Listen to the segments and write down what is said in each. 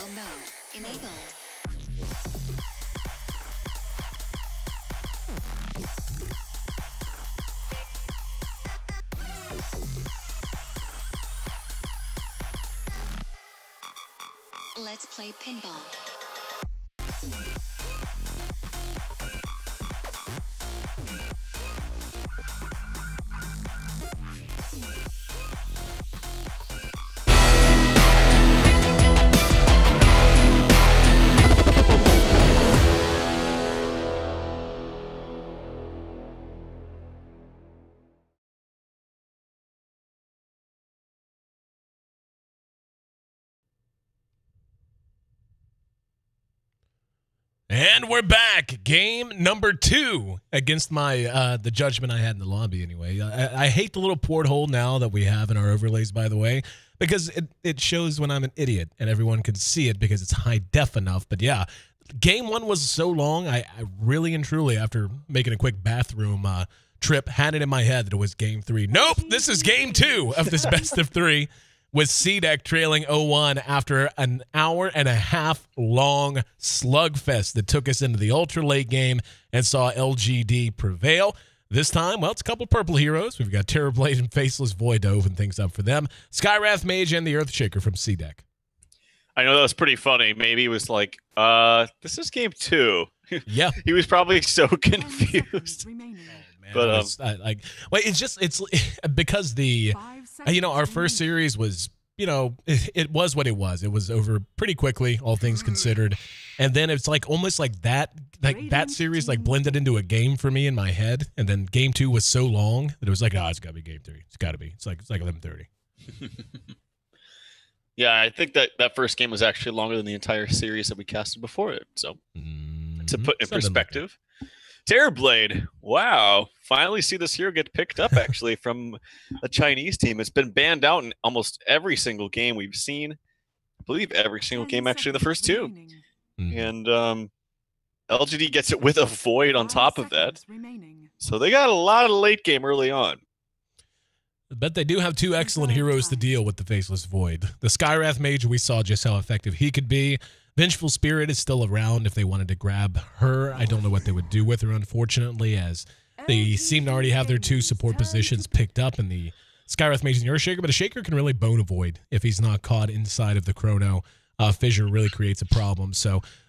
mode enabled. Let's play pinball. And we're back. Game number 2 against my the judgment I had in the lobby anyway. I hate the little porthole now that we have in our overlays, by the way, because it shows when I'm an idiot and everyone can see it because it's high def enough. But yeah, game 1 was so long. I really and truly, after making a quick bathroom trip, had it in my head that it was game 3. Nope, this is game 2 of this best of 3. With CDEC trailing 0-1 after an hour-and-a-half long slugfest that took us into the ultra-late game and saw LGD prevail. This time, well, it's a couple purple heroes. We've got Terrorblade and Faceless Void to open things up for them. Skywrath Mage and the Earthshaker from CDEC. I know that was pretty funny. Maybe he was like, this is game 2. Yeah. He was probably so confused. But it's because our first series was, it was what it was. It was over pretty quickly, all things considered. And then it's like almost like that series like blended into a game for me in my head. And then game 2 was so long that it was like, it's gotta be game 3. It's gotta be. It's like 11:30. Yeah, I think that first game was actually longer than the entire series that we casted before it. So to put in perspective. Terrorblade, wow. Finally see this hero get picked up, actually, from a Chinese team. It's been banned out in almost every single game we've seen. I believe every single game, actually, the first 2. And LGD gets it with a Void on top of that. So they got a lot of late game early on. But they do have 2 excellent heroes to deal with the Faceless Void. The Skywrath Mage, we saw just how effective he could be. Vengeful Spirit is still around if they wanted to grab her. I don't know what they would do with her, unfortunately, as they seem to already have their 2 support positions picked up in the Skywrath Mage and Earthshaker, but a Shaker can really bone a Void if he's not caught inside of the Chrono. Fissure really creates a problem.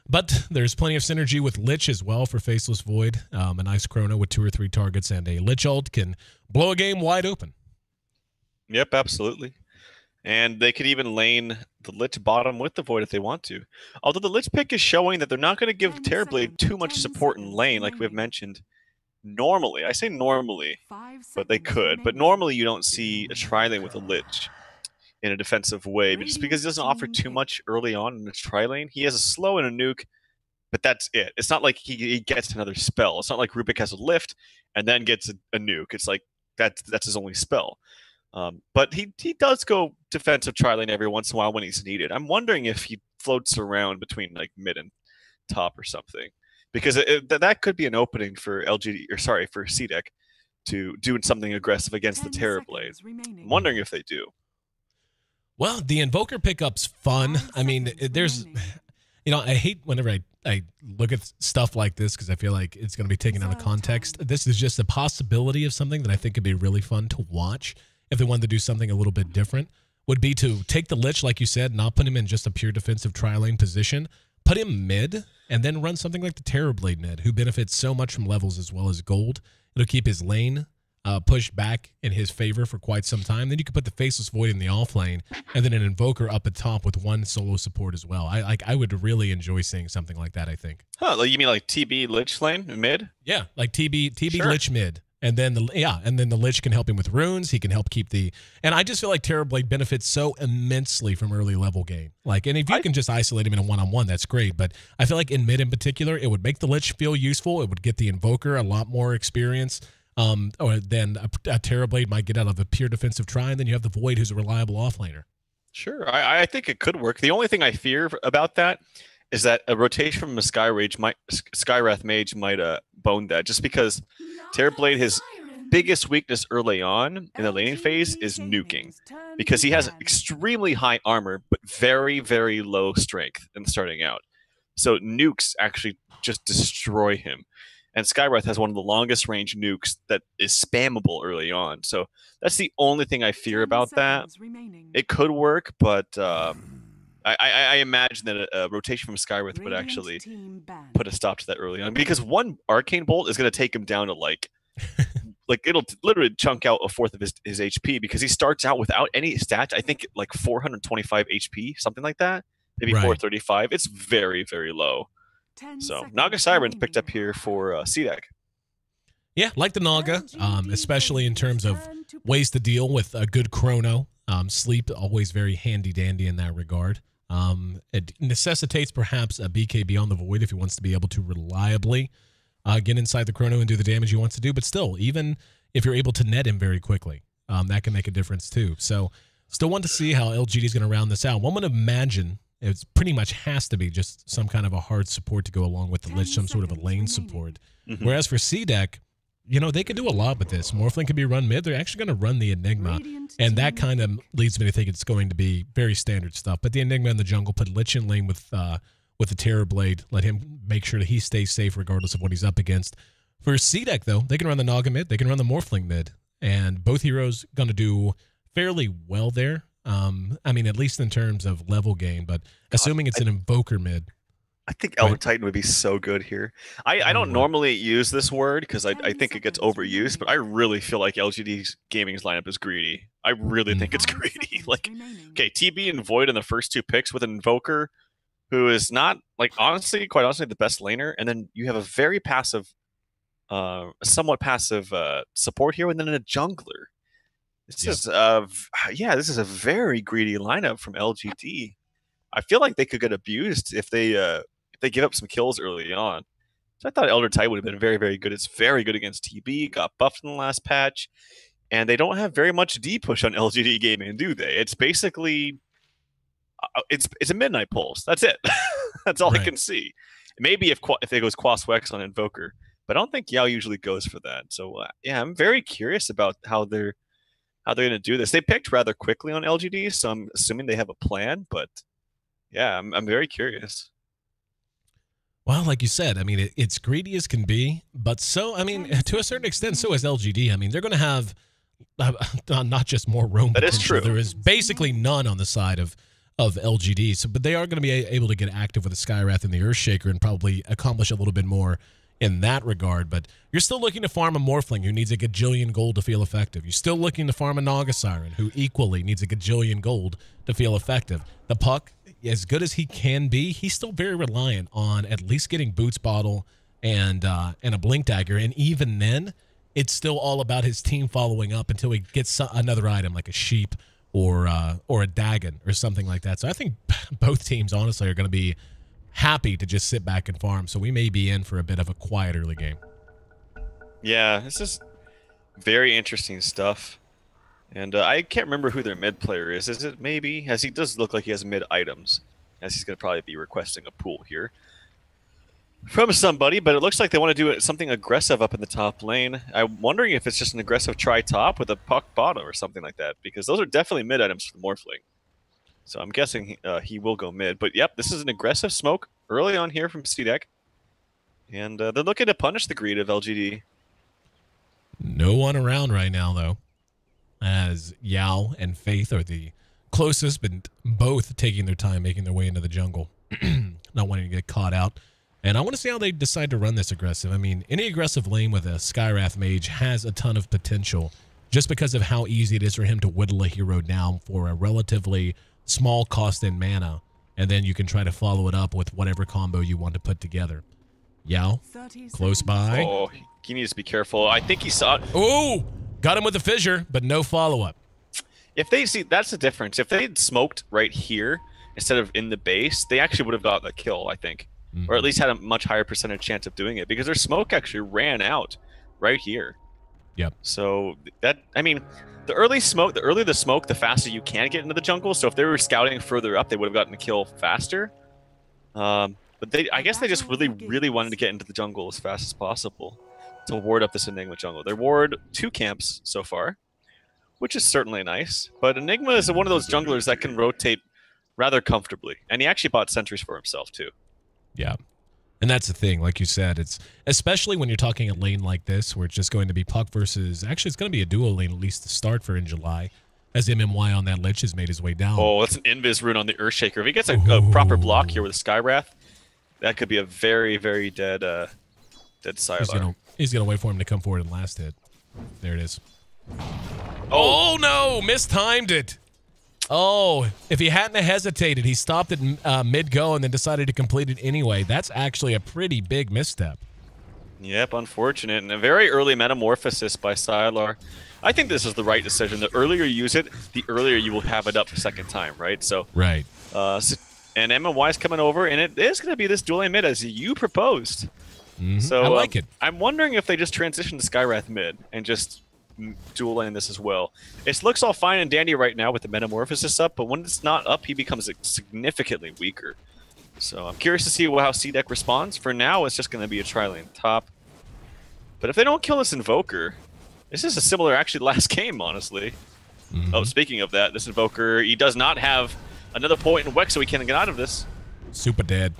But there's plenty of synergy with Lich as well for Faceless Void. A nice Chrono with 2 or 3 targets and a Lich ult can blow a game wide open. Yep, absolutely. And they could even lane the Lich bottom with the Void if they want to. Although the Lich pick is showing that they're not going to give Terrorblade too much support in lane, like we've mentioned. Normally, I say normally, but they could. But normally you don't see a tri-lane with a Lich in a defensive way. But just because he doesn't offer too much early on in the tri-lane, he has a slow and a nuke, but that's it. It's not like he gets another spell. It's not like Rubik has a lift and then gets a nuke. It's like that's his only spell. But he does go defensive tri-lane every once in a while when he's needed. I'm wondering if he floats around between like mid and top or something, because that could be an opening for for CDEC to do something aggressive against the Terrorblade. I'm wondering if they do. Well, the Invoker pickup's fun. I mean, there's, I hate whenever I look at stuff like this because I feel like it's going to be taken out of context. This is just a possibility of something that I think could be really fun to watch. If they wanted to do something a little bit different, would be to take the Lich, like you said, not put him in just a pure defensive tri-lane position, put him mid, and then run something like the Terrorblade mid, who benefits so much from levels as well as gold. It'll keep his lane pushed back in his favor for quite some time. Then you could put the Faceless Void in the off lane, and then an Invoker up at top with 1 solo support as well. I would really enjoy seeing something like that, I think. Huh, you mean like TB Lich lane mid? Yeah, like TB Sure. Lich mid. And then the Lich can help him with runes. He can help keep and I just feel like Terrorblade benefits so immensely from early level game. And if you can just isolate him in a one-on-one, that's great. But I feel like in mid in particular, it would make the Lich feel useful. It would get the Invoker a lot more experience. Or then a Terrorblade might get out of a pure defensive try, and then you have the Void, who's a reliable offlaner. Sure, I think it could work. The only thing I fear about that is that a rotation from a Skywrath Mage might bone that, just because Terrorblade, his biggest weakness early on in the laning phase is nuking. because he has extremely high armor, but very, very low strength in starting out. So nukes actually just destroy him. And Skywrath has one of the longest range nukes that is spammable early on. So that's the only thing I fear about that. It could work, but I imagine that a rotation from Skywrath would actually put a stop to that early on. Because one Arcane Bolt is going to take him down to like it'll literally chunk out a fourth of his HP, because he starts out without any stats. I think like 425 HP, something like that. Maybe 435. It's very, very low. So Naga Siren's picked up here for CDEC. Yeah, like the Naga, especially in terms of ways to deal with a good chrono. Sleep, always very handy-dandy in that regard. It necessitates perhaps a BKB on the Void if he wants to be able to reliably get inside the chrono and do the damage he wants to do. But still, even if you're able to net him very quickly, that can make a difference too. So still want to see how LGD is going to round this out. One would imagine it pretty much has to be just some kind of a hard support to go along with the Lich, some sort of a lane support. Whereas for CDEC, you know, they could do a lot with this. Morphling could be run mid. They're actually going to run the Enigma, and that kind of leads me to think it's going to be very standard stuff. But the Enigma in the jungle, put Lich in lane with the Terror Blade, let him make sure that he stays safe regardless of what he's up against. For CDEC, though, they can run the Naga mid, they can run the Morphling mid, and both heroes going to do fairly well there. I mean, at least in terms of level gain, but assuming it's an Invoker mid. I think Elder Titan would be so good here. I don't normally use this word because I think it gets overused, but I really feel like LGD Gaming's lineup is greedy. I really think it's greedy. Like, okay, TB and Void in the first two picks with an Invoker who is not, like, honestly, quite honestly, the best laner, and then you have a very passive, somewhat passive support here, and then a jungler. This is this is a very greedy lineup from LGD. I feel like they could get abused if they give up some kills early on. So I thought Elder Titan would have been very, very good. It's very good against TB, got buffed in the last patch, and they don't have very much D push on LGD Gaming, do they? It's basically it's a Midnight Pulse. That's it. That's all I can see. Maybe if it goes Quas Wex on Invoker, but I don't think Yao usually goes for that. So yeah, I'm very curious about how they're going to do this. They picked rather quickly on LGD, so I'm assuming they have a plan, but yeah, I'm very curious. Well, like you said, I mean, it's greedy as can be, but so, I mean, to a certain extent, so is LGD. I mean, they're going to have not just more roam that potential. Is true. There is basically none on the side of LGD, so, but they are going to be able to get active with the Skywrath and the Earthshaker and probably accomplish a little bit more in that regard. But you're still looking to farm a Morphling who needs a gajillion gold to feel effective. You're still looking to farm a Naga Siren who equally needs a gajillion gold to feel effective. The Puck, as good as he can be, he's still very reliant on at least getting Boots Bottle and a Blink Dagger, and even then, it's still all about his team following up until he gets another item like a Sheep or a Dagon or something like that. So I think both teams honestly are going to be happy to just sit back and farm. So we may be in for a bit of a quiet early game. Yeah, this is very interesting stuff. And I can't remember who their mid player is. Is it maybe? As he does look like he has mid items, as he's going to probably be requesting a pool here from somebody. But it looks like they want to do something aggressive up in the top lane. I'm wondering if it's just an aggressive tri-top with a Puck bottom or something like that, because those are definitely mid items for the Morphling. So I'm guessing he will go mid. But yep, this is an aggressive smoke early on here from CDEC. And they're looking to punish the greed of LGD. No one around right now, though, as Yao and Faith are the closest, but both taking their time making their way into the jungle, not wanting to get caught out. And I want to see how they decide to run this aggressive. I mean, any aggressive lane with a Skywrath Mage has a ton of potential just because of how easy it is for him to whittle a hero down for a relatively small cost in mana, and then you can try to follow it up with whatever combo you want to put together. Yao, close by. Oh, he needs to be careful. I think he saw it. Oh, got him with a fissure, but no follow-up. If they see, that's the difference. If they had smoked right here instead of in the base, they actually would have got the kill, I think. Or at least had a much higher percentage chance of doing it, because their smoke actually ran out right here. Yep. So that, I mean, the earlier the smoke, the faster you can get into the jungle. So if they were scouting further up, they would have gotten the kill faster. But I guess they just really wanted to get into the jungle as fast as possible to ward up this Enigma jungle. They ward 2 camps so far. which is certainly nice. But Enigma is one of those junglers that can rotate rather comfortably. And he actually bought sentries for himself, too. Yeah. And that's the thing, like you said, it's especially when you're talking a lane like this, where it's just going to be Puck versus, actually it's going to be a duo lane at least to start for in July, as MMY on that lich has made his way down. Oh, that's an Invis rune on the Earthshaker. If he gets a proper block here with Skywrath, that could be a very, very dead Sylar. He's gonna wait for him to come forward and last hit. There it is. Oh no, mistimed it. Oh, if he hadn't hesitated, he stopped at mid-go and then decided to complete it anyway. That's actually a pretty big misstep. Yep, unfortunate. And a very early Metamorphosis by Sylar. I think this is the right decision. The earlier you use it, the earlier you will have it up a second time, right? So right. And MMY is coming over, and it is going to be this dual lane mid as you proposed. Mm-hmm. So I like it. I'm wondering if they just transition to Skywrath mid and just dual lane this as well. It looks all fine and dandy right now with the Metamorphosis up, but when it's not up, he becomes significantly weaker. So I'm curious to see how CDEC responds. For now, it's just going to be a tri-lane top. But if they don't kill this Invoker, this is a similar, actually, last game, honestly. Mm-hmm. Oh, speaking of that, this Invoker, he does not have another point in Wex, so he can't get out of this. Super dead.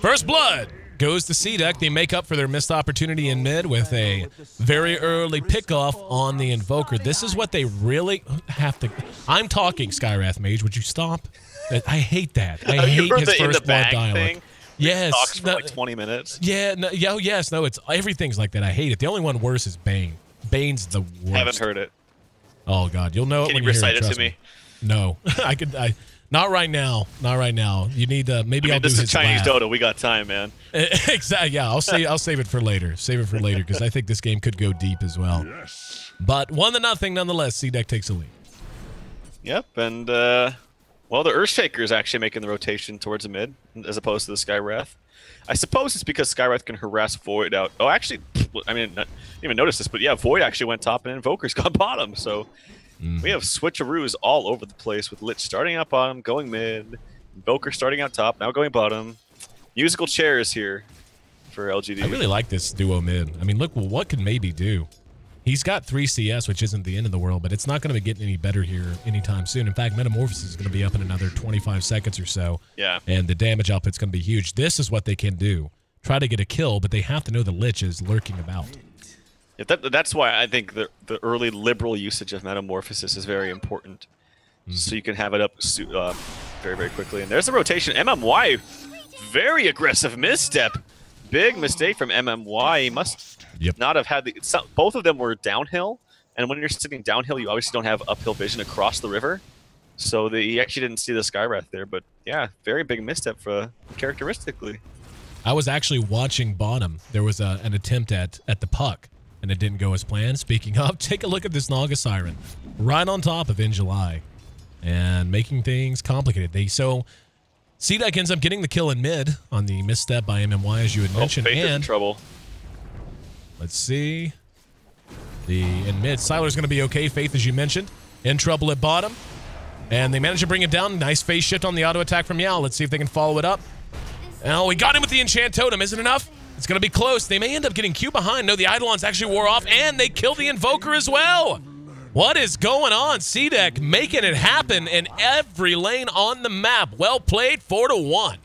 First blood goes to CDEC. They make up for their missed opportunity in mid with a very early pickoff on the Invoker. This is what they really have to... I'm talking, Skywrath Mage. Would you stop? I hate that. I hate his first blood dialogue. Thing? Yes. Talks for like 20 minutes. Yeah, no, yes, no, it's everything's like that. I hate it. The only one worse is Bane. Bane's the worst. Haven't heard it. Oh God, you'll know it Can when you recite hear it to me? No, not right now. Not right now. You need maybe I'll do this his is Chinese laugh. Dota. We got time, man. Exactly. Yeah, I'll save it for later. Save it for later because I think this game could go deep as well. Yes. But 1-0 nonetheless. CDEC takes a lead. Yep, and well, the Earthshaker is actually making the rotation towards the mid as opposed to the Skywrath. I suppose it's because Skywrath can harass Void out. Oh, actually, I mean, I didn't even notice this, but yeah, Void actually went top and Invoker's got bottom. So we have switcheroos all over the place with Lich starting out bottom, going mid, Invoker starting out top, now going bottom. Musical chairs here for LGD. I really like this duo mid. I mean, look, what could maybe do? He's got 3 CS, which isn't the end of the world, but it's not going to be getting any better here anytime soon. In fact, Metamorphosis is going to be up in another 25 seconds or so. Yeah. And the damage output's going to be huge. This is what they can do. Try to get a kill, but they have to know the Lich is lurking about. Yeah, that's why I think the early liberal usage of Metamorphosis is very important. So you can have it up very, very quickly. And there's the rotation. MMY, very aggressive misstep. Big mistake from MMY. He must not have had both of them were downhill, and when you're sitting downhill, you obviously don't have uphill vision across the river. So he actually didn't see the Skywrath there, but yeah, very big misstep for characteristically. I was actually watching bottom. There was an attempt at the puck, and it didn't go as planned. Speaking of, take a look at this Naga Siren right on top of in July, and making things complicated. CDEC ends up getting the kill in mid on the misstep by MMY, as you had mentioned. Faith is in trouble. Let's see. In mid, Sylar's going to be okay. Faith, as you mentioned, in trouble at bottom. And they managed to bring it down. Nice phase shift on the auto attack from Yao. Let's see if they can follow it up. Oh, we got him with the enchant totem. Isn't enough? It's going to be close. They may end up getting Q behind. No, the Eidolons actually wore off, and they kill the Invoker as well. What is going on? CDEC making it happen in every lane on the map. Well played, 4-1.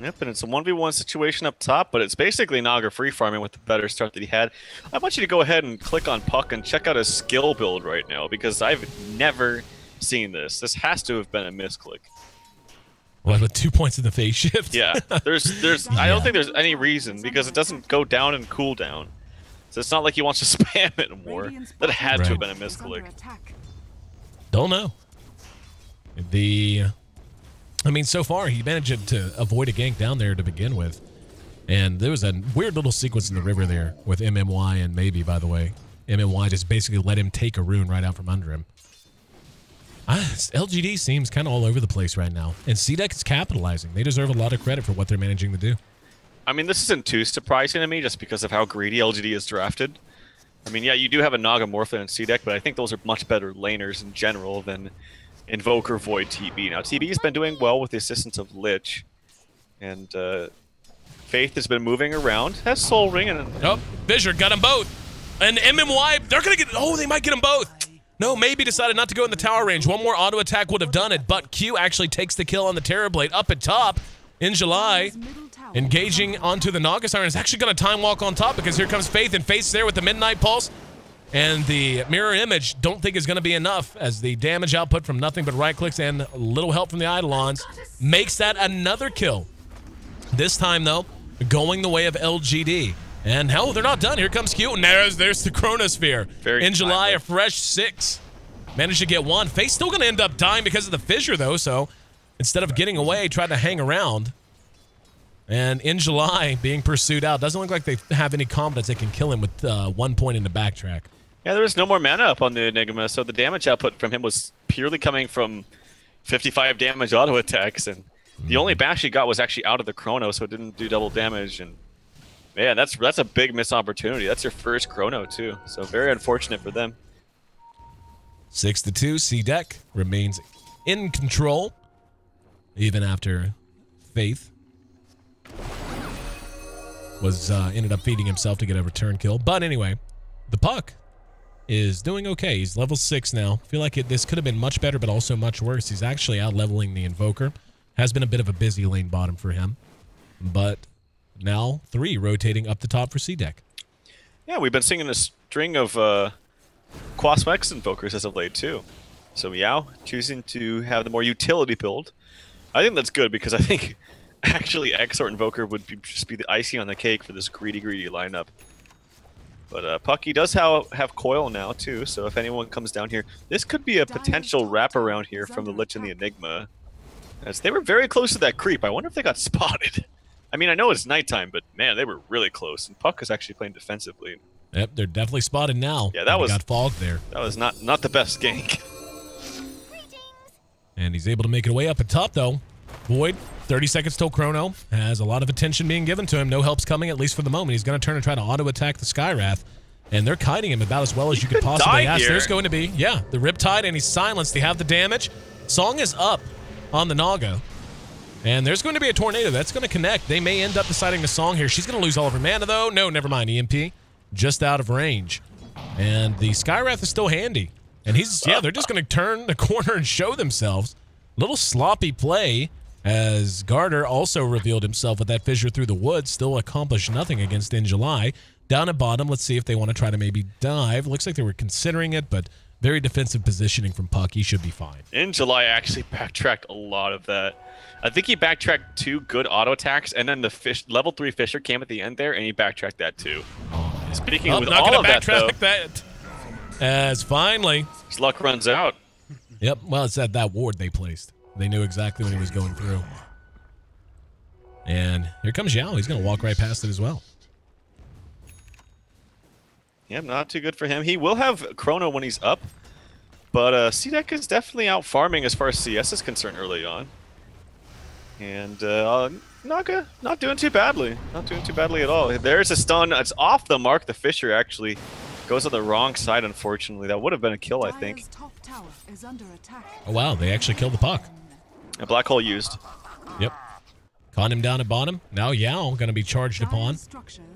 Yep, and it's a 1v1 situation up top, but it's basically Naga free farming with the better start that he had. I want you to go ahead and click on Puck and check out his skill build right now, because I've never seen this. This has to have been a misclick. What, with 2 points in the phase shift? Yeah, I don't think there's any reason, because it doesn't go down and cool down. So it's not like he wants to spam it more. That had to have been a misclick. Don't know. I mean, so far, he managed to avoid a gank down there to begin with. And there was a weird little sequence in the river there with MMY and maybe, by the way. MMY just basically let him take a rune right out from under him. LGD seems kind of all over the place right now. And CDEC is capitalizing. They deserve a lot of credit for what they're managing to do. I mean, this isn't too surprising to me just because of how greedy LGD is drafted. I mean, yeah, you do have a Naga, Morphin, and CDEC, but I think those are much better laners in general than Invoker, Void, TB. Now, TB has been doing well with the assistance of Lich, and Faith has been moving around, has Soul Ring, and... Oh, Fissure got them both. And MMY, they're going to get... Oh, they might get them both. No, maybe decided not to go in the tower range. One more auto attack would have done it, but Q actually takes the kill on the Terrorblade up at top. In July, engaging onto the Naga Siren is actually going to time walk on top because here comes Faith, and Faith's there with the Midnight Pulse. And the mirror image, don't think is going to be enough as the damage output from nothing but right clicks and a little help from the Eidolons makes that another kill. This time, though, going the way of LGD. And hell, they're not done. Here comes Q, and there's the Chronosphere. In July, a fresh 6. Managed to get one. Faith's still going to end up dying because of the fissure, though, so instead of getting away, tried to hang around. And in July, being pursued out. Doesn't look like they have any confidence they can kill him with 1 point in the backtrack. Yeah, there was no more mana up on the Enigma, so the damage output from him was purely coming from 55 damage auto attacks, and the only bash he got was actually out of the Chrono, so it didn't do double damage. And man, that's a big missed opportunity. That's your first Chrono too, so very unfortunate for them. 6-2, CDEC remains in control, even after Faith was ended up feeding himself to get a return kill. But anyway, the Puck is doing okay. He's level 6 now. I feel like this could have been much better, but also much worse. He's actually out-leveling the Invoker. Has been a bit of a busy lane bottom for him. But now 3 rotating up the top for CDEC. Yeah, we've been seeing a string of Quaspex Invokers as of late, too. So Yao choosing to have the more utility build. I think that's good because I think actually Exort Invoker would just be the icing on the cake for this greedy lineup. But Pucky does have Coil now, too, so if anyone comes down here, this could be a potential wraparound here from the Lich and the Enigma. As they were very close to that creep. I wonder if they got spotted. I mean, I know it's nighttime, but man, they were really close. And Puck is actually playing defensively. Yep, they're definitely spotted now. Yeah, that got fogged there. That was not the best gank. And he's able to make it away up at top, though. Void, 30 seconds till Chrono. Has a lot of attention being given to him. No help's coming, at least for the moment. He's going to turn and try to auto-attack the Skywrath. And they're kiting him about as well as you could possibly ask. There's going to be, yeah, the Riptide, and he's silenced. They have the damage. Song is up on the Naga. And there's going to be a Tornado. That's going to connect. They may end up deciding the Song here. She's going to lose all of her mana, though. No, never mind. EMP. Just out of range. And the Skywrath is still handy. And he's, yeah, they're just going to turn the corner and show themselves. Little sloppy play as Garter also revealed himself with that fissure through the woods. Still accomplished nothing against In July. Down at bottom, let's see if they want to try to maybe dive. Looks like they were considering it, but very defensive positioning from Puck. He should be fine. In July actually backtracked a lot of that. I think he backtracked 2 good auto attacks, and then the level 3 Fissure came at the end there, and he backtracked that too. Speaking with all of that, though, as finally his luck runs out. Yep, well, it's at that ward they placed. They knew exactly when he was going through. And here comes Yao. He's going to walk right past it as well. Yeah, not too good for him. He will have Chrono when he's up, but CDEC is definitely out farming as far as CS is concerned early on. And Naga not doing too badly. Not doing too badly at all. There's a stun. It's off the mark. The Fissure actually goes on the wrong side, unfortunately. That would have been a kill, I think. Oh, wow. They actually killed the Puck. A Black Hole used. Yep. Caught him down at bottom. Now Yao going to be charged upon.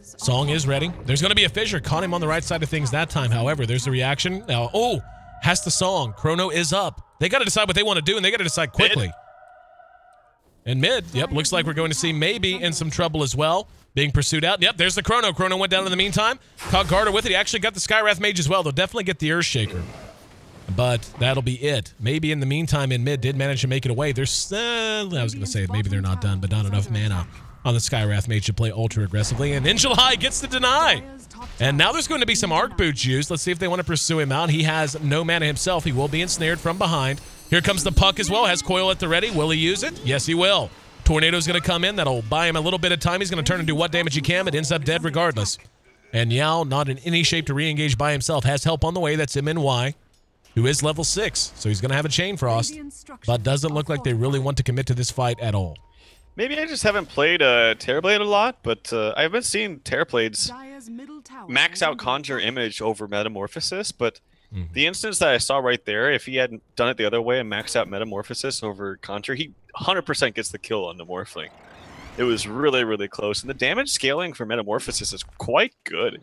Song is ready. There's going to be a Fissure. Caught him on the right side of things that time. However, there's the reaction. Now, oh, has the Song. Chrono is up. They got to decide what they want to do, and they got to decide quickly. And mid, yep, looks like we're going to see maybe in some trouble as well. Being pursued out. Yep, there's the Chrono. Chrono went down in the meantime. Caught Garter with it. He actually got the Skywrath Mage as well. They'll definitely get the Earthshaker. But that'll be it. Maybe in the meantime, in mid, did manage to make it away. There's, I was going to say, maybe they're not done, but not enough mana on the Skywrath Mage to play ultra aggressively. And In July gets the deny. And now there's going to be some Arc Boots used. Let's see if they want to pursue him out. He has no mana himself. He will be ensnared from behind. Here comes the Puck as well. Has Coil at the ready. Will he use it? Yes, he will. Tornado's going to come in. That'll buy him a little bit of time. He's going to turn and do what damage he can, but ends up dead regardless. And Yao, not in any shape to re-engage by himself, has help on the way. That's MNY, who is level 6. So he's going to have a Chain Frost, but doesn't look like they really want to commit to this fight at all. Maybe I just haven't played Terrorblade a lot, but I've been seeing Terrorblades max out Conjure Image over Metamorphosis, but the instance that I saw right there, if he hadn't done it the other way and maxed out Metamorphosis over Conjure, he 100% gets the kill on the Morphling. It was really, really close, and the damage scaling for Metamorphosis is quite good.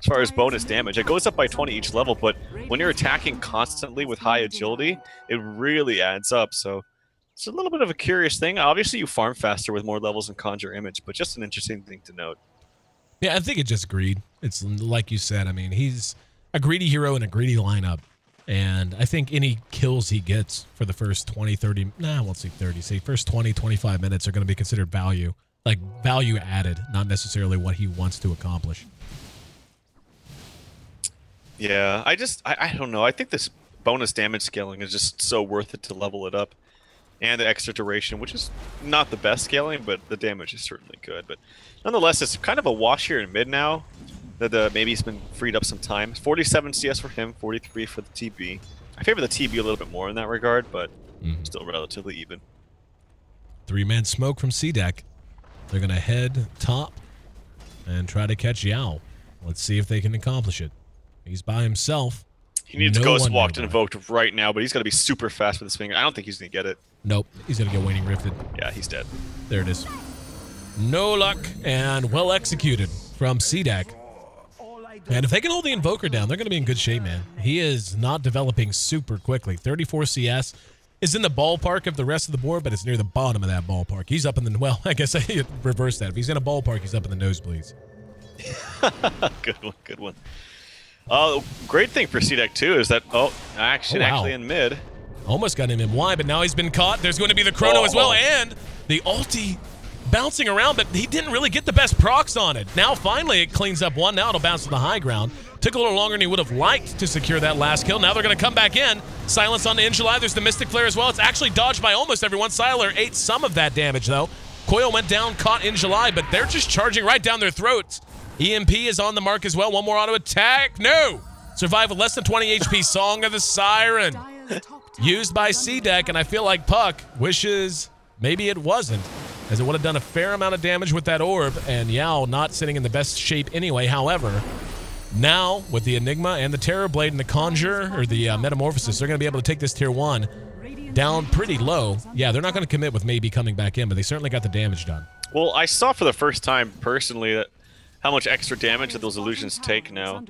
as far as bonus damage. It goes up by 20 each level, but when you're attacking constantly with high agility, it really adds up. So it's a little bit of a curious thing. Obviously, you farm faster with more levels in Conjure Image, but just an interesting thing to note. Yeah, I think it's just greed. It's like you said. I mean, he's a greedy hero in a greedy lineup. And I think any kills he gets for the first 20, 30, nah, I won't say 30, say first 20, 25 minutes are going to be considered value. Like value added, not necessarily what he wants to accomplish. Yeah, I don't know. I think this bonus damage scaling is just so worth it to level it up. And the extra duration, which is not the best scaling, but the damage is certainly good. But nonetheless, it's kind of a wash here in mid now. That maybe he's been freed up some time. 47 CS for him, 43 for the TB. I favor the TB a little bit more in that regard, but still relatively even. 3-man smoke from CDEC. They're going to head top and try to catch Yao. Let's see if they can accomplish it. He's by himself. He needs Ghost Walked and Invoked right now, but he's got to be super fast with his finger. I don't think he's going to get it. Nope. He's going to get Waning Rifted. Yeah, he's dead. There it is. No luck and well executed from CDEC. And if they can hold the Invoker down, they're going to be in good shape, man. He is not developing super quickly. 34 CS is in the ballpark of the rest of the board, but it's near the bottom of that ballpark. He's up in the, well, I guess I reverse that. If he's in a ballpark, he's up in the nosebleeds. Good one, good one. Great thing for CDEC, too, is that, actually in mid. Almost got him in Y, but now he's been caught. There's going to be the Chrono as well, and the ulti bouncing around, but he didn't really get the best procs on it. Now, finally, it cleans up one. Now it'll bounce to the high ground. Took a little longer than he would have liked to secure that last kill. Now they're going to come back in. Silence on the Injuly. There's the Mystic Flare as well. It's actually dodged by almost everyone. Siler ate some of that damage, though. Coil went down, caught Injuly, but they're just charging right down their throats. EMP is on the mark as well. One more auto attack. No! Survive with less than 20 HP. Song of the Siren. Used by CDEC, and I feel like Puck wishes maybe it wasn't, as it would have done a fair amount of damage with that orb, and Yao not sitting in the best shape anyway. However, now with the Enigma and the Terror Blade and the Conjure, or the Metamorphosis, they're going to be able to take this tier 1 down pretty low. Yeah, they're not going to commit with maybe coming back in, but they certainly got the damage done. Well, I saw for the first time personally that how much extra damage that those illusions take now,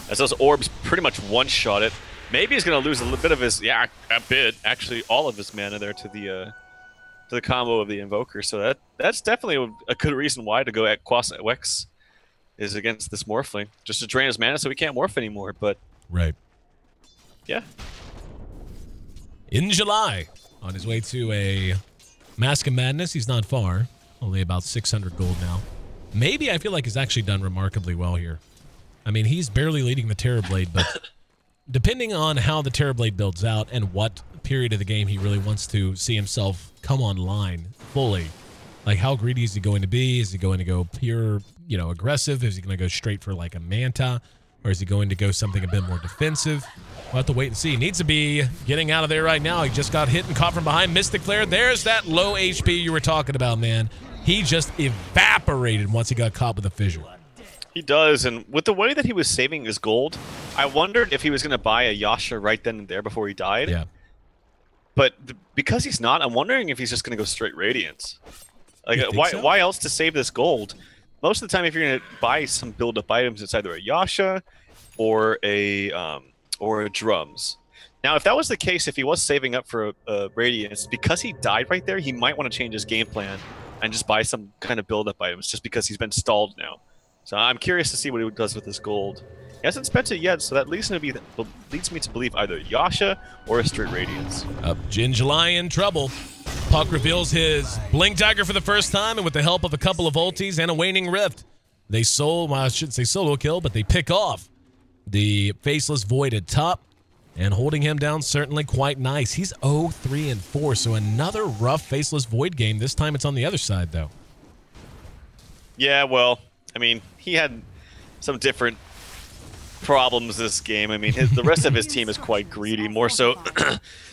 as those orbs pretty much one-shot it. Maybe he's going to lose a little bit of his, a bit, actually all of his mana there to the combo of the Invoker. So that's definitely a good reason why to go at Quas Wex is against this Morphling, just to drain his mana so he can't morph anymore. But right, yeah. In July, on his way to a Mask of Madness, he's not far. Only about 600 gold now. Maybe I feel like he's actually done remarkably well here. I mean, he's barely leading the Terror Blade, but depending on how the Terror Blade builds out and what period of the game he really wants to see himself come online fully, like how greedy is he going to be? Is he going to go pure, aggressive? Is he going to go straight for like a Manta? Or is he going to go something a bit more defensive? We'll have to wait and see. He needs to be getting out of there right now. He just got hit and caught from behind. Mystic Flare. There's that low HP you were talking about, man. He just evaporated once he got caught with a fissure. He does, and with the way that he was saving his gold, I wondered if he was going to buy a Yasha right then and there before he died. Yeah. But because he's not, I'm wondering if he's just going to go straight Radiance. Like, so? Why else to save this gold? Most of the time, if you're going to buy some build-up items, it's either a Yasha or a Drums. Now, if that was the case, if he was saving up for a Radiance, because he died right there, he might want to change his game plan and just buy some kind of build-up items just because he's been stalled now. So I'm curious to see what he does with his gold. He hasn't spent it yet, so that leads me to believe either Yasha or a straight Radiance. Jin July in trouble. Puck reveals his Blink Dagger for the first time, and with the help of a couple of ultis and a Waning Rift, they I shouldn't say solo kill, but they pick off the Faceless Void at top, and holding him down certainly quite nice. He's 0-3-4, so another rough Faceless Void game. This time it's on the other side, though. Yeah, well, I mean, he had some different problems this game. I mean, the rest of his team is quite greedy, more so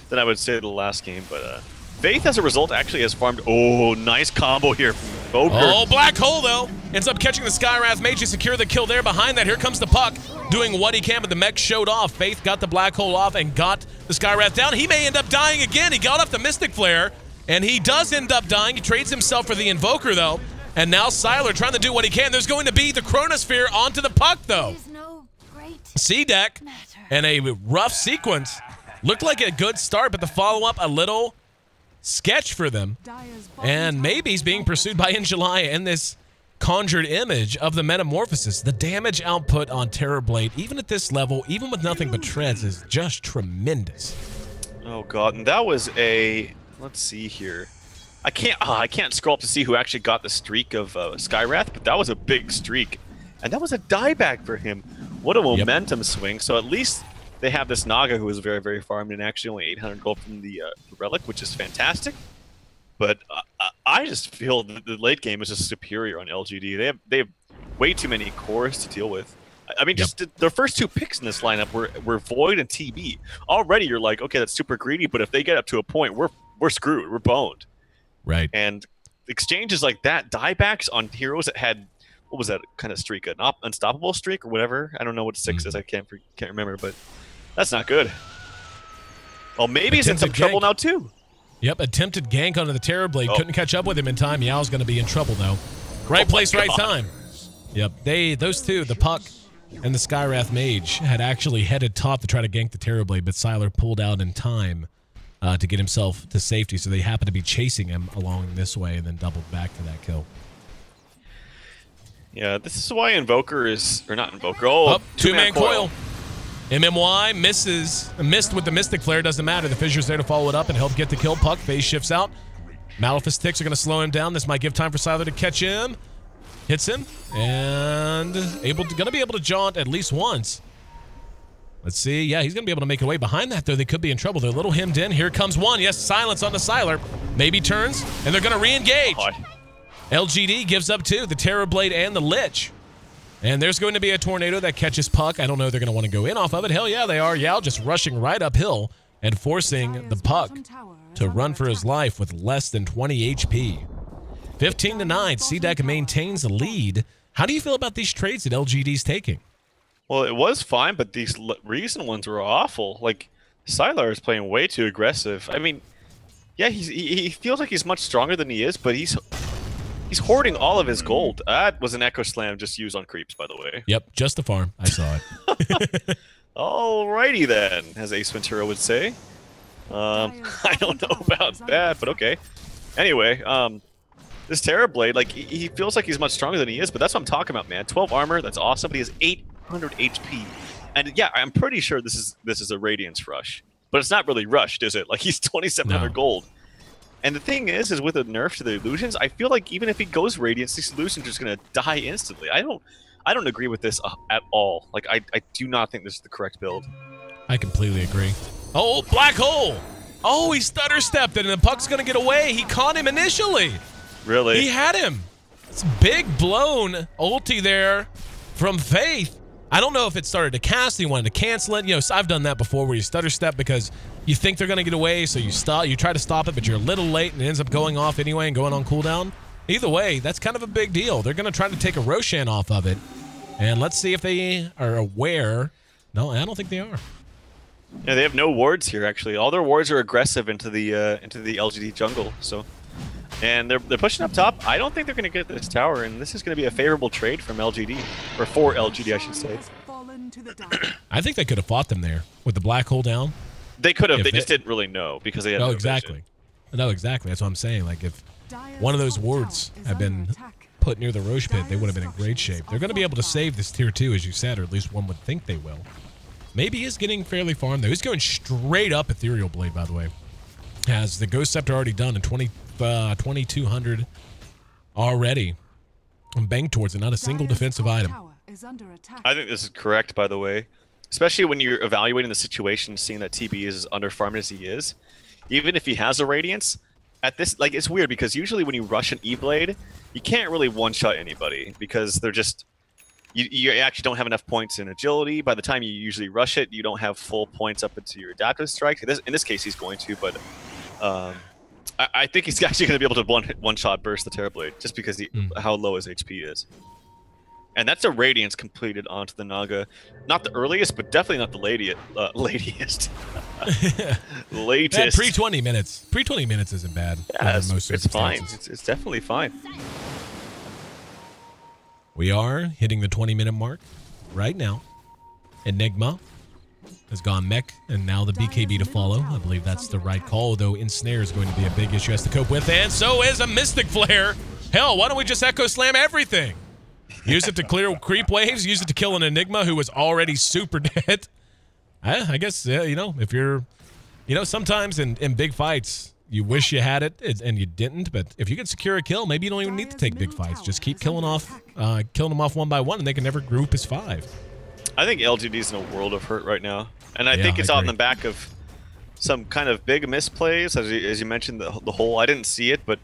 than I would say the last game. But Faith, as a result, actually has farmed. Oh, nice combo here from Boker. Oh, Black Hole, though. Ends up catching the Skywrath Mage to secure the kill there. Behind that, here comes the Puck, doing what he can, but the mech showed off. Faith got the Black Hole off and got the Skywrath down. He may end up dying again. He got off the Mystic Flare, and he does end up dying. He trades himself for the Invoker, though. And now Siler trying to do what he can. There's going to be the Chronosphere onto the Puck, though. CDEC and a rough sequence. Looked like a good start, but the follow-up a little sketch for them. And maybe he's being pursued by Angelaya in this conjured image of the metamorphosis. The damage output on Terrorblade, even at this level, even with nothing but treads, is just tremendous. Oh god, and that was a, let's see here. I can't scroll up to see who actually got the streak of Skywrath, but that was a big streak. And that was a dieback for him. What a momentum swing. So at least they have this Naga who is very, very farmed and actually only 800 gold from the Relic, which is fantastic. But I just feel that the late game is just superior on LGD. They have way too many cores to deal with. I mean, just the first two picks in this lineup were Void and TB. Already you're like, okay, that's super greedy, but if they get up to a point, we're screwed. We're boned. Right. And exchanges like that, diebacks on heroes that had, what was that kind of streak? An unstoppable streak or whatever? I don't know what 6 is. I can't remember, but that's not good. Well, maybe he's in some trouble now, too. Yep, attempted gank onto the Terrorblade. Couldn't catch up with him in time. Yao's going to be in trouble, though. Right place, right time. Yep, those two, the Puck and the Skywrath Mage, had actually headed top to try to gank the Terrorblade, but Sylar pulled out in time to get himself to safety, so they happened to be chasing him along this way and then doubled back for that kill. Yeah, this is why Invoker is, or not Invoker, oh, two-man coil. MMY missed with the Mystic Flare, doesn't matter. The Fissure's there to follow it up and help get the kill. Puck, phase shifts out. Malefice ticks are going to slow him down. This might give time for Sylar to catch him. Hits him, and going to be able to jaunt at least once. Let's see. Yeah, he's going to be able to make a way. Behind that, though, they could be in trouble. They're a little hemmed in. Here comes one. Yes, silence on the Sylar. Maybe turns, and they're going to re-engage. LGD gives up two, the Terrorblade and the Lich. And there's going to be a tornado that catches Puck. I don't know if they're going to want to go in off of it. Hell yeah, they are. Yao just rushing right uphill and forcing the Puck to run for his life with less than 20 HP. 15-9, CDEC maintains the lead. How do you feel about these trades that LGD's taking? Well, it was fine, but these recent ones were awful. Like, Sylar is playing way too aggressive. I mean, yeah, he feels like he's much stronger than he is, but he's hoarding all of his gold. That was an Echo Slam just used on creeps, by the way. Yep, just the farm. I saw it. Alrighty then, as Ace Ventura would say. I don't know about that, but okay. Anyway, this Terrorblade, like, he feels like he's much stronger than he is, but that's what I'm talking about, man. 12 armor, that's awesome, but he has 800 HP. And yeah, I'm pretty sure this is a Radiance rush. But it's not really rushed, is it? Like, he's 2,700 gold. And the thing is with a nerf to the illusions, I feel like even if he goes Radiance, these illusions are just going to die instantly. I don't agree with this at all. Like, I do not think this is the correct build. I completely agree. Oh, Black Hole! Oh, he stutter stepped it, and the Puck's going to get away. He caught him initially. Really? He had him. It's big blown ulti there from Faith. I don't know if it started to cast, he wanted to cancel it. You know, so I've done that before where you stutter step because you think they're going to get away, so you try to stop it, but you're a little late and it ends up going off anyway and going on cooldown. Either way, that's kind of a big deal. They're going to try to take a Roshan off of it. And let's see if they are aware. No, I don't think they are. Yeah, they have no wards here, actually. All their wards are aggressive into the LGD jungle, so... And they're pushing up top. I don't think they're going to get this tower, and this is going to be a favorable trade from LGD. Or for LGD, I should say. I think they could have fought them there with the Black Hole down. They could have. They just didn't really know because they had no exactly. vision. No, exactly. That's what I'm saying. Like, if one of those wards had been put near the Roche pit, they would have been in great shape. They're going to be able to save this tier 2, as you said, or at least one would think they will. Maybe he's getting fairly farmed, though. He's going straight up Ethereal Blade, by the way. Has the Ghost Scepter already done in 2,200 already. And banged towards it, not a single defensive item. I think this is correct, by the way. Especially when you're evaluating the situation, seeing that TB is as underfarmed as he is. Even if he has a Radiance, at this, like, it's weird because usually when you rush an E-Blade, you can't really one-shot anybody because they're just... You actually don't have enough points in agility. By the time you usually rush it, you don't have full points up into your adaptive strike. In this case, he's going to, but I think he's actually going to be able to one-shot burst the Terrorblade just because how low his HP is. And that's a Radiance completed onto the Naga. Not the earliest, but definitely not the latest. Latest. Pre-20 minutes. Pre-20 minutes isn't bad. Yeah, it's fine. It's definitely fine. We are hitting the 20-minute mark right now. Enigma has gone mech, and now the BKB to follow. I believe that's the right call, though Ensnare is going to be a big issue has to cope with, and so is a Mystic Flare. Hell, why don't we just Echo Slam everything? Use it to clear creep waves, use it to kill an Enigma who was already super dead. I guess, you know, if you're, you know, sometimes in big fights, you wish you had it and you didn't, but if you can secure a kill, maybe you don't even need to take big fights. Just keep killing them off one by one, and they can never group as 5. I think LGD's in a world of hurt right now. And I think it's on the back of some kind of big misplays, as you mentioned, the hole. I didn't see it, but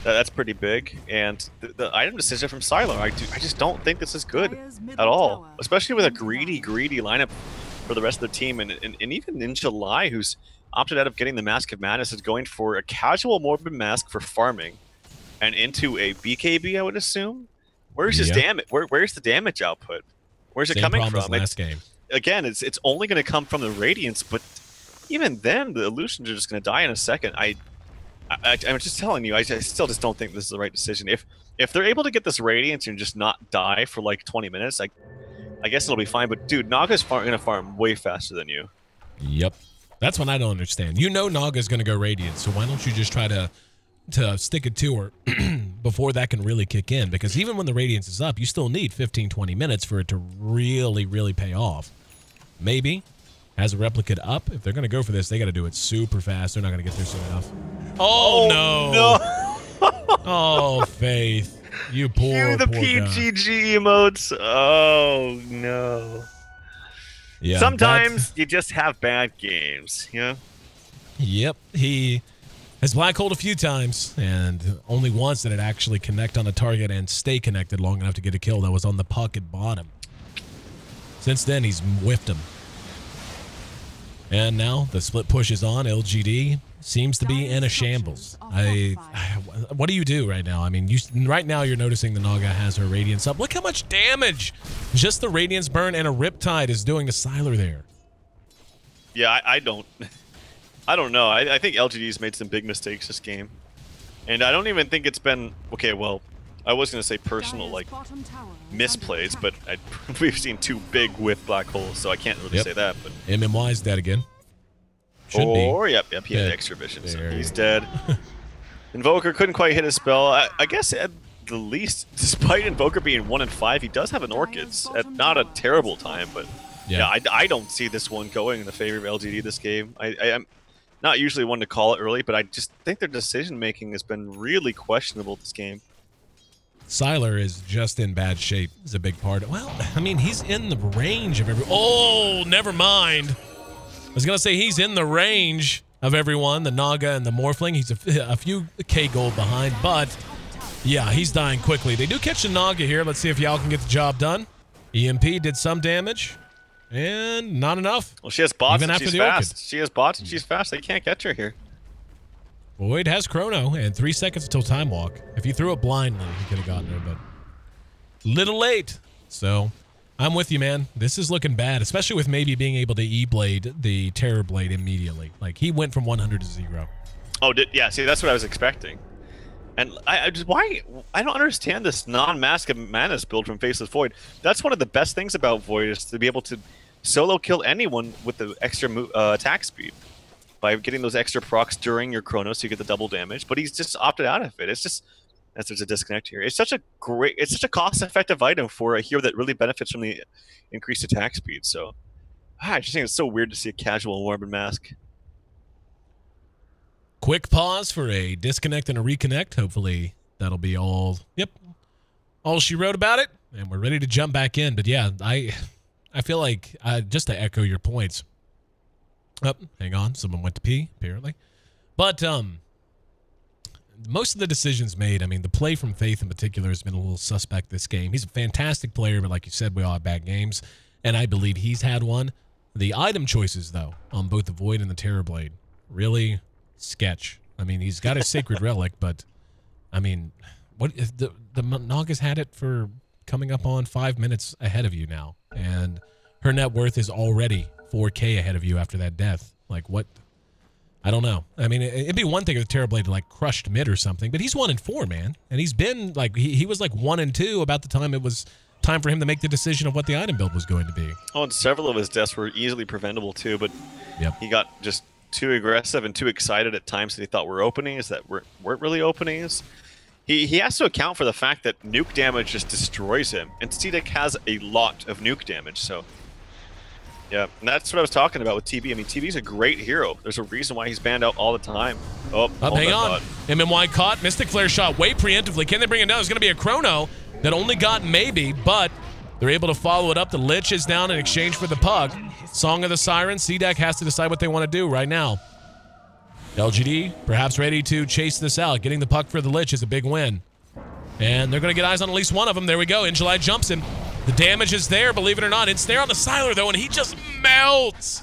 that's pretty big. And the item decision from Sylar, I just don't think this is good at all. Especially with a greedy lineup for the rest of the team. And even in July, who's opted out of getting the Mask of Madness, is going for a casual Morbid Mask for farming and into a BKB, I would assume. Where's his damage? Where's the damage output? Where's it coming from? Last game. Again, it's only going to come from the Radiance, but even then, the Illusions are just going to die in a second. I'm just telling you, I still just don't think this is the right decision. If they're able to get this Radiance and just not die for like 20 minutes, I guess it'll be fine. But dude, Naga's going to farm way faster than you. Yep. That's what I don't understand. You know Naga's going to go Radiant, so why don't you just try to stick it to her before that can really kick in? Because even when the Radiance is up, you still need 15-20 minutes for it to really pay off. Maybe has a Replicate up. If they're going to go for this, they got to do it super fast. They're not going to get there soon enough. Oh, no. Oh, Faith. You poor the PGG emotes. Oh, no. Yeah, sometimes you just have bad games, you know? Yep. He has black holed a few times, and only once did it actually connect on a target and stay connected long enough to get a kill. That was on the puck at bottom. Since then, he's whiffed him. And now the split push is on. LGD seems to be in a shambles. What do you do right now? I mean, right now you're noticing the Naga has her Radiance up. Look how much damage just the Radiance burn and a Riptide is doing to Sylar there. Yeah, I don't know. I think LGD's made some big mistakes this game. And I don't even think it's been... Okay, well, I was going to say personal, like, misplays, but we've seen 2 big with black holes, so I can't really say that. But MMY's dead again. Should be. Yep, he had extra vision, so he's dead. Invoker couldn't quite hit his spell. I guess at the least, despite Invoker being 1 and 5, he does have an Orchids at not a terrible time, but yeah, I don't see this one going in the favor of LGD this game. I'm not usually one to call it early, but I just think their decision-making has been really questionable this game. Sylar is just in bad shape is a big part. Well, I mean, he's in the range of every... Oh, never mind. I was going to say he's in the range of everyone, the Naga and the Morphling. He's a few K gold behind, but yeah, he's dying quickly. They do catch the Naga here. Let's see if y'all can get the job done. EMP did some damage, and not enough. Well, she has bots and she's fast. She has bots and she's fast. They can't catch her here. Void has Chrono, and 3 seconds until Time Walk. If he threw it blindly, he could have gotten her, but little late. So I'm with you, man. This is looking bad, especially with maybe being able to E-Blade the Terror Blade immediately. Like, he went from 100 to 0. Oh, yeah, see, that's what I was expecting. And I don't understand this non-Mask of Madness build from Faceless Void. That's one of the best things about Void, is to be able to solo kill anyone with the extra attack speed by getting those extra procs during your Chrono, so you get the double damage. But he's just opted out of it. It's just, there's a disconnect here. It's such a cost-effective item for a hero that really benefits from the increased attack speed. So I just think it's so weird to see a casual Morbid Mask. Quick pause for a disconnect and a reconnect. Hopefully that'll be all. Yep, all she wrote about it, and we're ready to jump back in. But yeah, I feel like just to echo your points. Oh, hang on. Someone went to pee, apparently. But most of the decisions made, I mean, the play from Faith in particular has been a little suspect this game. He's a fantastic player, but like you said, we all have bad games, and I believe he's had one. The item choices, though, on both the Void and the Terror Blade, really sketch. I mean, he's got a Sacred Relic, but, I mean, what the Naga's had it for coming up on 5 minutes ahead of you now, and her net worth is already 4K ahead of you after that death. Like, what? I don't know. I mean, it'd be one thing if Terrorblade like crushed mid or something, but he's 1 and 4, man. And he's been like, he was like 1 and 2 about the time it was time for him to make the decision of what the item build was going to be. Oh, and several of his deaths were easily preventable too, but he got just too aggressive and too excited at times that he thought were openings that weren't really openings. He has to account for the fact that nuke damage just destroys him, and CDEC has a lot of nuke damage, so... Yeah, and that's what I was talking about with TB. I mean, TB's a great hero. There's a reason why he's banned out all the time. Oh, hang on. MMY caught. Mystic Flare shot way preemptively. Can they bring it down? There's going to be a chrono that only got maybe, but they're able to follow it up. The Lich is down in exchange for the Pug. Song of the Siren. CDEC has to decide what they want to do right now. LGD perhaps ready to chase this out. Getting the Puck for the Lich is a big win. And they're going to get eyes on at least one of them. There we go. In July jumps him. The damage is there, believe it or not. Ensnare on the Siler, though, and he just melts.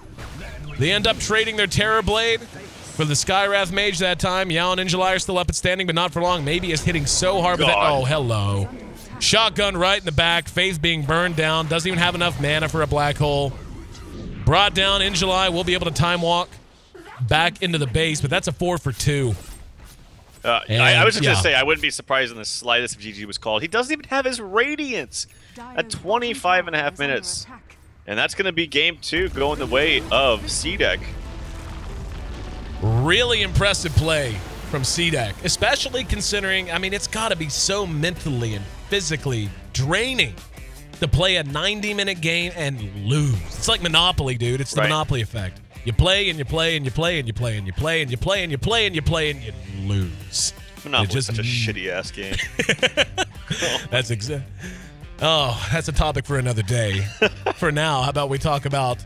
They end up trading their Terror Blade for the Skywrath Mage that time. Yao and Injuly are still up and standing, but not for long. Maybe is hitting so hard with that. Oh, hello. Shotgun right in the back. Faith being burned down. Doesn't even have enough mana for a black hole. Brought down. Injuly will be able to time walk back into the base, but that's a 4 for 2. I was just going to say, I wouldn't be surprised in the slightest if GG was called. He doesn't even have his Radiance at 25.5 minutes. And that's going to be game 2 going the way of CDEC. Really impressive play from CDEC, especially considering, I mean, it's got to be so mentally and physically draining to play a 90-minute game and lose. It's like Monopoly, dude. It's the Monopoly effect. You play and you play and you play and you play and you play and you play and you play and you play and you lose. Monopoly is such a shitty-ass game. That's that's a topic for another day. For now, how about we talk about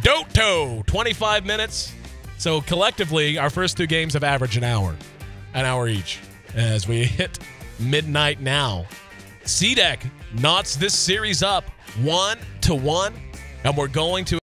Doto? 25 minutes. So collectively, our first 2 games have averaged an hour each, as we hit midnight now. CDEC knots this series up 1-1, and we're going to